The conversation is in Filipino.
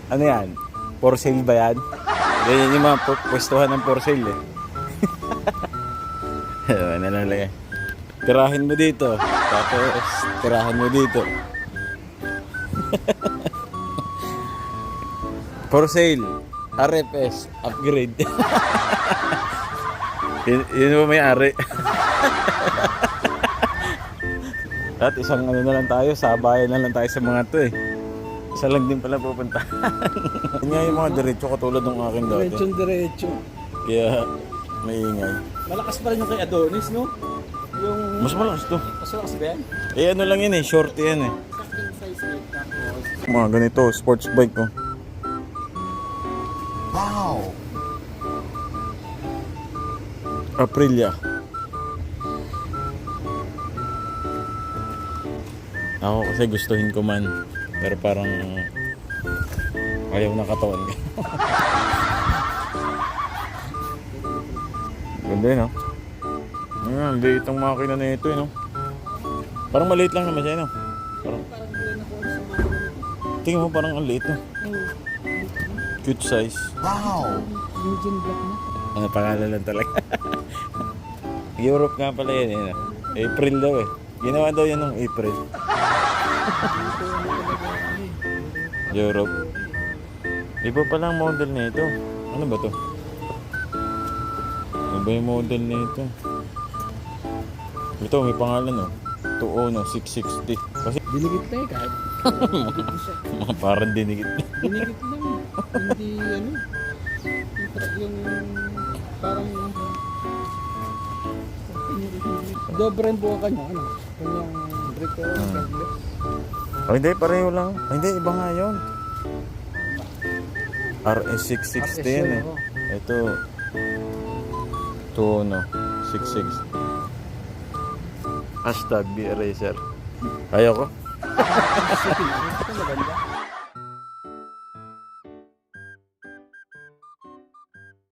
Ano yan? For sale ba yan? Ganyan yung mga pwestuhan ng for sale eh. Ano nalalagay? Tirahin mo dito. Tapos tirahan mo dito. For sale. RFS. Upgrade. Yun mo may-ari. At isang ano na lang tayo, sabayan na lang tayo sa mga to eh. Isa lang din pala pupunta. Yan nga yung mga diretso katulad ng akin dati. Diretso. Kaya maingay. Malakas pa rin yung kay Adonis, no? Yung... Mas malakas to. Mas malakas ba yan? Eh ano lang yun eh, short yan eh. Second size weight tapos... Mga ganito, sports bike ko. Wow! Aprilia. Ako kasi gustuhin ko man. Pero parang ayaw na katawan ko. Ganda yun, no? Ayan, liit ang makina na ito, no? Parang maliit lang naman siya, no? Parang... Tingnan mo, parang ang liit, no? Cute size. Wow! Engine black na. Ano pangalan lang talaga. Europe nga pala yan, eh, no? April daw eh. Ginawa daw yan ng April. Europe. Iba pala ang model na ito. Ano ba to? Ano ba yung model na ito? Ito may pangalan oh. Tuono 660. Kasi Dinigit na eh kahit. mga parang dinigit. Dinigit lang. Hindi ano. Yung parang... Dobre ang buka kanya. Ano? Kanyang brake or carbless. Oh, hindi, pareho lang. Oh, hindi, iba nga yun. RS660 yan eh. Ito, Tuono 660. Hashtag B-Eraser. Ayoko. Ito maganda.